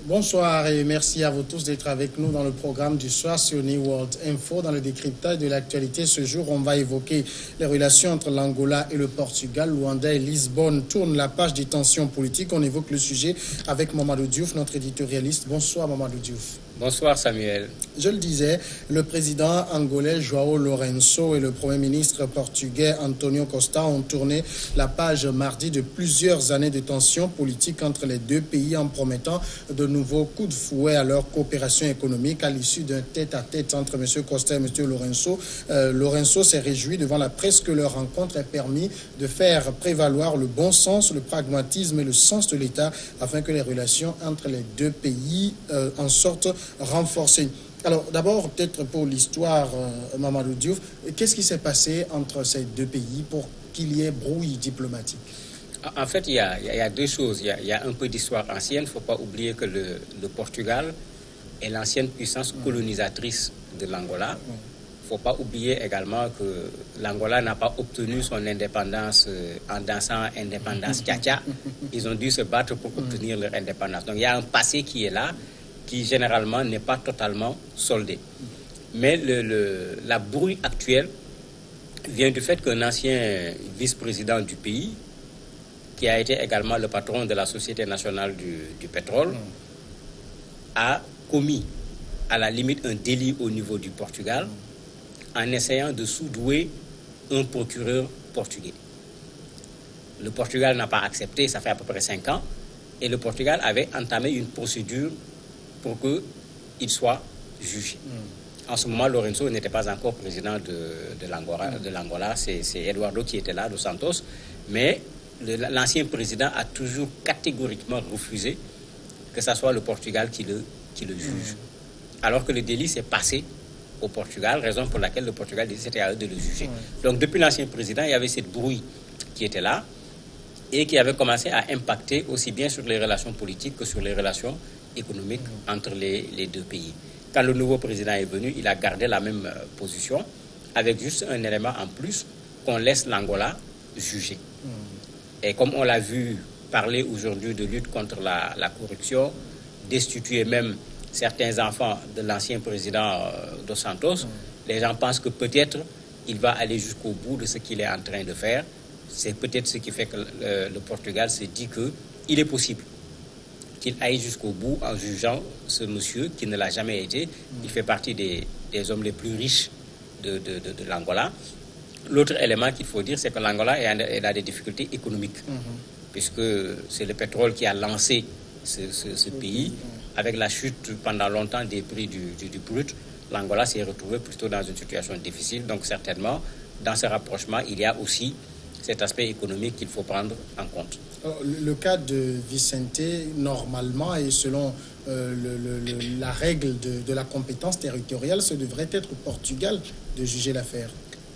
Bonsoir et merci à vous tous d'être avec nous dans le programme du soir sur New World Info. Dans le décryptage de l'actualité, ce jour, on va évoquer les relations entre l'Angola et le Portugal. Luanda et Lisbonne tournent la page des tensions politiques. On évoque le sujet avec Mamadou Diouf, notre éditorialiste. Bonsoir Mamadou Diouf. Bonsoir Samuel. Je le disais, le président angolais João Lourenço et le premier ministre portugais Antonio Costa ont tourné la page mardi de plusieurs années de tensions politiques entre les deux pays en promettant de nouveaux coups de fouet à leur coopération économique à l'issue d'un tête-à-tête entre M. Costa et M. Lourenço. Lourenço s'est réjoui devant la presse que leur rencontre ait permis de faire prévaloir le bon sens, le pragmatisme et le sens de l'État afin que les relations entre les deux pays en sortent renforcées. Alors, d'abord, peut-être pour l'histoire, Mamadou Diouf, qu'est-ce qui s'est passé entre ces deux pays pour qu'il y ait brouille diplomatique? En fait, il y a deux choses. Il y a un peu d'histoire ancienne. Il ne faut pas oublier que le Portugal est l'ancienne puissance colonisatrice de l'Angola. Il ne faut pas oublier également que l'Angola n'a pas obtenu son indépendance en dansant indépendance tcha-tcha. Ils ont dû se battre pour obtenir leur indépendance. Donc, il y a un passé qui est là, qui généralement n'est pas totalement soldé. Mais la brouille actuelle vient du fait qu'un ancien vice-président du pays, qui a été également le patron de la Société nationale du pétrole, a commis à la limite un délit au niveau du Portugal en essayant de soudoyer un procureur portugais. Le Portugal n'a pas accepté, ça fait à peu près 5 ans, et le Portugal avait entamé une procédure pour qu'il soit jugé. En ce moment, Lourenço n'était pas encore président de l'Angola, c'est Eduardo qui était là, dos Santos, mais l'ancien président a toujours catégoriquement refusé que ce soit le Portugal qui le juge. Alors que le délit s'est passé au Portugal, raison pour laquelle le Portugal disait que c'était à eux de le juger. Donc depuis l'ancien président, il y avait cette brouille qui était là et qui avait commencé à impacter aussi bien sur les relations politiques que sur les relations économiques entre les deux pays. Quand le nouveau président est venu, il a gardé la même position avec juste un élément en plus qu'on laisse l'Angola juger. Et comme on l'a vu parler aujourd'hui de lutte contre la corruption, destituer même certains enfants de l'ancien président dos Santos, les gens pensent que peut-être il va aller jusqu'au bout de ce qu'il est en train de faire. C'est peut-être ce qui fait que le Portugal se dit qu'il est possible qu'il aille jusqu'au bout en jugeant ce monsieur qui ne l'a jamais été. Il fait partie des hommes les plus riches de l'Angola. L'autre élément qu'il faut dire, c'est que l'Angola a des difficultés économiques, puisque c'est le pétrole qui a lancé ce pays. Avec la chute pendant longtemps des prix du brut, l'Angola s'est retrouvé plutôt dans une situation difficile. Donc certainement, dans ce rapprochement, il y a aussi cet aspect économique qu'il faut prendre en compte. Alors, le cas de Vicente, normalement, et selon la règle de la compétence territoriale, ce devrait être au Portugal de juger l'affaire.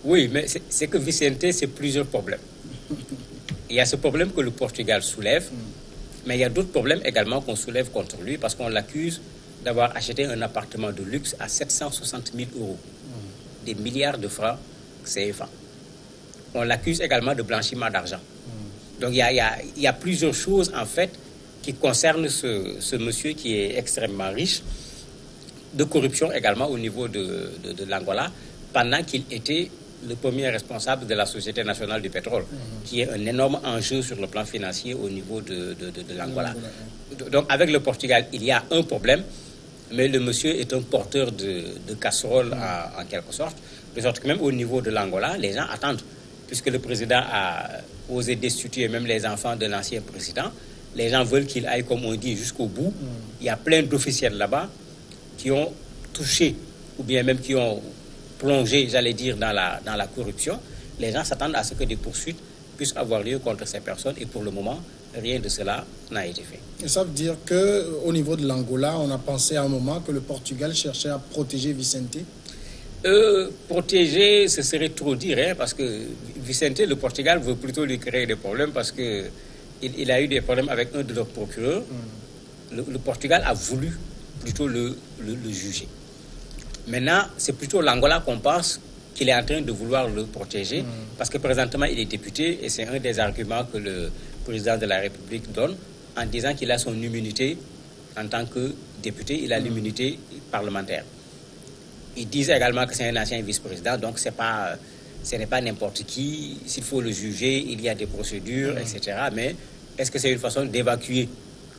Oui, mais c'est que Vicente, c'est plusieurs problèmes. Il y a ce problème que le Portugal soulève, mais il y a d'autres problèmes également qu'on soulève contre lui parce qu'on l'accuse d'avoir acheté un appartement de luxe à 760 000 €, des milliards de francs CFA. On l'accuse également de blanchiment d'argent. Donc il y a plusieurs choses en fait qui concernent ce monsieur qui est extrêmement riche, de corruption également au niveau de l'Angola, pendant qu'il était le premier responsable de la Société nationale du pétrole, qui est un énorme enjeu sur le plan financier au niveau de l'Angola. Donc avec le Portugal, il y a un problème, mais le monsieur est un porteur de casserole en quelque sorte, de sorte que même au niveau de l'Angola, les gens attendent, puisque le président a osé destituer même les enfants de l'ancien président. Les gens veulent qu'il aille, comme on dit, jusqu'au bout. Il y a plein d'officiels là-bas qui ont touché, ou bien même qui ont plongé, j'allais dire, dans la corruption. Les gens s'attendent à ce que des poursuites puissent avoir lieu contre ces personnes. Et pour le moment, rien de cela n'a été fait. Et ça veut dire qu'au niveau de l'Angola, on a pensé à un moment que le Portugal cherchait à protéger Vicente? Protéger, ce serait trop dire, hein, parce que Vicente, le Portugal veut plutôt lui créer des problèmes parce qu'il a eu des problèmes avec un de leurs procureurs. Le Portugal a voulu plutôt le juger. Maintenant, c'est plutôt l'Angola qu'on pense qu'il est en train de vouloir le protéger parce que présentement, il est député et c'est un des arguments que le président de la République donne en disant qu'il a son immunité En tant que député, il a l'immunité parlementaire. Ils disent également que c'est un ancien vice-président, donc ce n'est pas n'importe qui. S'il faut le juger, il y a des procédures, etc. Mais est-ce que c'est une façon d'évacuer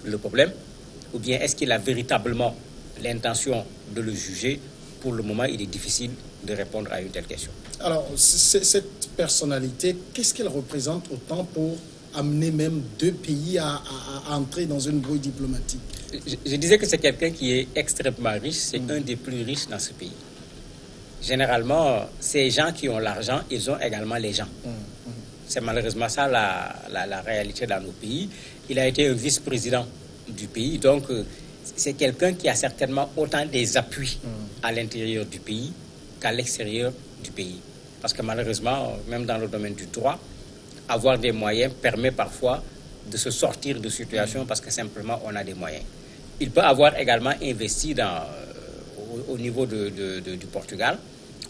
le problème? Ou bien est-ce qu'il a véritablement l'intention de le juger? Pour le moment, il est difficile de répondre à une telle question. Alors, cette personnalité, qu'est-ce qu'elle représente autant pour amener même deux pays à entrer dans une brouille diplomatique? Je disais que c'est quelqu'un qui est extrêmement riche, c'est un des plus riches dans ce pays. Généralement, ces gens qui ont l'argent, ils ont également les gens. C'est malheureusement ça la réalité dans nos pays. Il a été un vice-président du pays, donc c'est quelqu'un qui a certainement autant des appuis à l'intérieur du pays qu'à l'extérieur du pays. Parce que malheureusement, même dans le domaine du droit, avoir des moyens permet parfois de se sortir de situations parce que simplement on a des moyens. Il peut avoir également investi au niveau du Portugal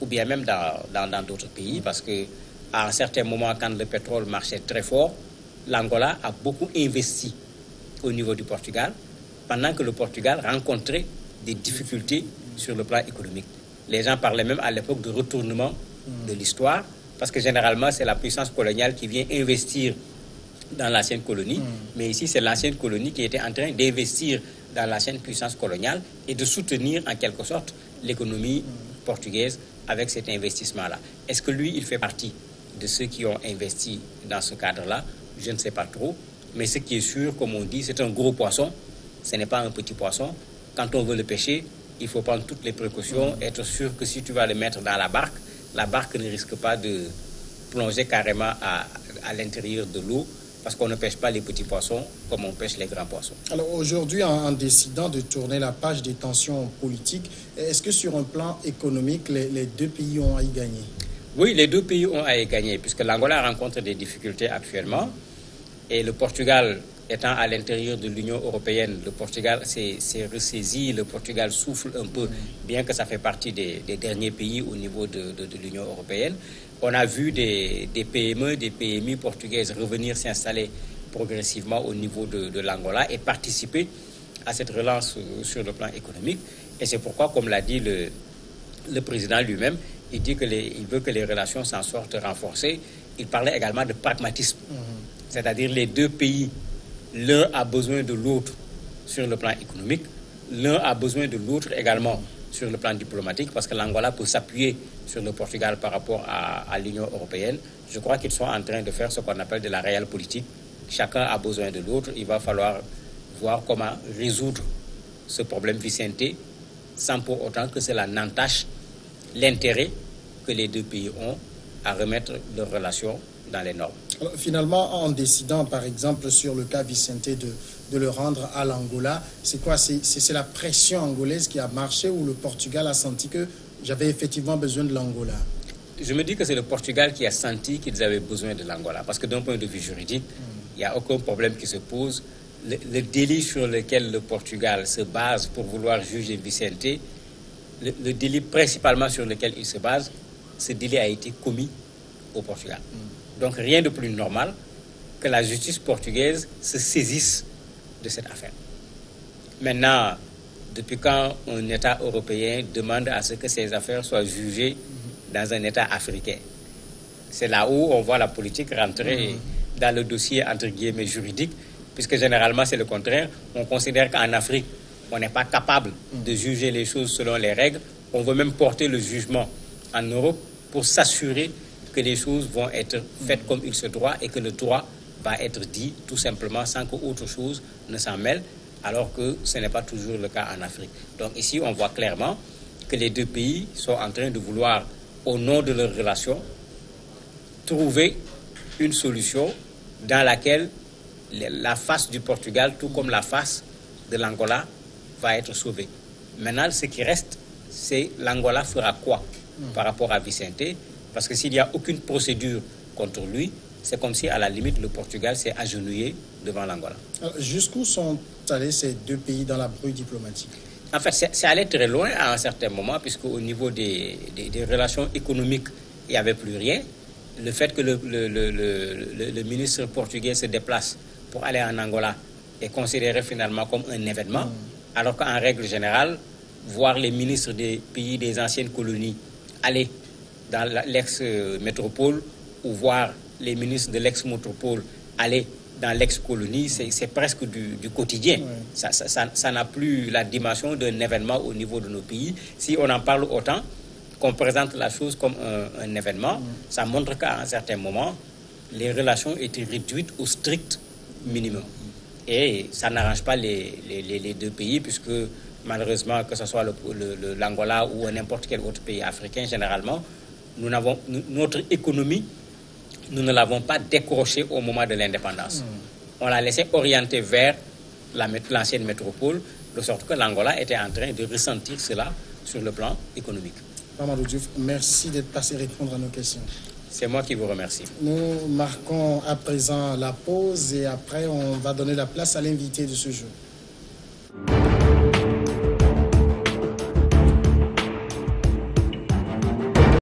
ou bien même dans d'autres pays parce qu'à un certain moment, quand le pétrole marchait très fort, l'Angola a beaucoup investi au niveau du Portugal pendant que le Portugal rencontrait des difficultés sur le plan économique. Les gens parlaient même à l'époque de retournement de l'histoire parce que généralement, c'est la puissance coloniale qui vient investir dans l'ancienne colonie. Mais ici, c'est l'ancienne colonie qui était en train d'investir dans l'ancienne puissance coloniale et de soutenir en quelque sorte l'économie portugaise avec cet investissement-là. Est-ce que lui, il fait partie de ceux qui ont investi dans ce cadre-là? Je ne sais pas trop. Mais ce qui est sûr, comme on dit, c'est un gros poisson. Ce n'est pas un petit poisson. Quand on veut le pêcher, il faut prendre toutes les précautions, être sûr que si tu vas le mettre dans la barque ne risque pas de plonger carrément à l'intérieur de l'eau parce qu'on ne pêche pas les petits poissons comme on pêche les grands poissons. Alors aujourd'hui, en décidant de tourner la page des tensions politiques, est-ce que sur un plan économique, les deux pays ont à y gagner? Oui, les deux pays ont à y gagner puisque l'Angola rencontre des difficultés actuellement et le Portugal étant à l'intérieur de l'Union européenne, le Portugal s'est ressaisi, le Portugal souffle un peu, bien que ça fait partie des derniers pays au niveau de l'Union européenne. On a vu des PME, des PMI portugaises revenir s'installer progressivement au niveau de l'Angola et participer à cette relance sur le plan économique. Et c'est pourquoi, comme l'a dit le président lui-même, il dit qu'il veut que les relations s'en sortent renforcées. Il parlait également de pragmatisme, c'est-à-dire les deux pays. L'un a besoin de l'autre sur le plan économique, l'un a besoin de l'autre également sur le plan diplomatique, parce que l'Angola peut s'appuyer sur le Portugal par rapport à l'Union européenne. Je crois qu'ils sont en train de faire ce qu'on appelle de la réelle politique. Chacun a besoin de l'autre. Il va falloir voir comment résoudre ce problème Vicente sans pour autant que cela n'entache l'intérêt que les deux pays ont à remettre leurs relations dans les normes. Alors, finalement, en décidant, par exemple, sur le cas Vicente de le rendre à l'Angola, c'est quoi? C'est la pression angolaise qui a marché ou le Portugal a senti que j'avais effectivement besoin de l'Angola? Je me dis que c'est le Portugal qui a senti qu'ils avaient besoin de l'Angola. Parce que d'un point de vue juridique, il n'y a aucun problème qui se pose. Le délit sur lequel le Portugal se base pour vouloir juger Vicente, le délit principalement sur lequel il se base, ce délit a été commis au Portugal. Donc rien de plus normal que la justice portugaise se saisisse de cette affaire. Maintenant, depuis quand un État européen demande à ce que ces affaires soient jugées dans un État africain? C'est là où on voit la politique rentrer dans le dossier entre guillemets juridique, puisque généralement c'est le contraire. On considère qu'en Afrique, on n'est pas capable de juger les choses selon les règles. On veut même porter le jugement en Europe pour s'assurer que les choses vont être faites comme il se doit et que le droit va être dit tout simplement sans qu'autre chose ne s'en mêle, alors que ce n'est pas toujours le cas en Afrique. Donc ici, on voit clairement que les deux pays sont en train de vouloir, au nom de leur relation, trouver une solution dans laquelle la face du Portugal, tout comme la face de l'Angola, va être sauvée. Maintenant, ce qui reste, c'est l'Angola fera quoi par rapport à Vicente? Parce que s'il n'y a aucune procédure contre lui, c'est comme si, à la limite, le Portugal s'est agenouillé devant l'Angola. Jusqu'où sont allés ces deux pays dans la brouille diplomatique? En fait, c'est allé très loin à un certain moment, puisque au niveau des relations économiques, il n'y avait plus rien. Le fait que le ministre portugais se déplace pour aller en Angola est considéré finalement comme un événement. Alors qu'en règle générale, voir les ministres des pays des anciennes colonies aller dans l'ex-métropole ou voir les ministres de l'ex-métropole aller dans l'ex-colonie, c'est presque du quotidien. Ouais. Ça n'a plus la dimension d'un événement au niveau de nos pays. Si on en parle autant, qu'on présente la chose comme un événement, ça montre qu'à un certain moment, les relations étaient réduites au strict minimum. Et ça n'arrange pas les deux pays, puisque malheureusement, que ce soit l'Angola ou n'importe quel autre pays africain, généralement, notre économie, nous ne l'avons pas décrochée au moment de l'indépendance. On l'a laissé orienter vers l'ancienne métropole, de sorte que l'Angola était en train de ressentir cela sur le plan économique. Mamadou Diouf, merci d'être passé répondre à nos questions. C'est moi qui vous remercie. Nous marquons à présent la pause et après on va donner la place à l'invité de ce jour.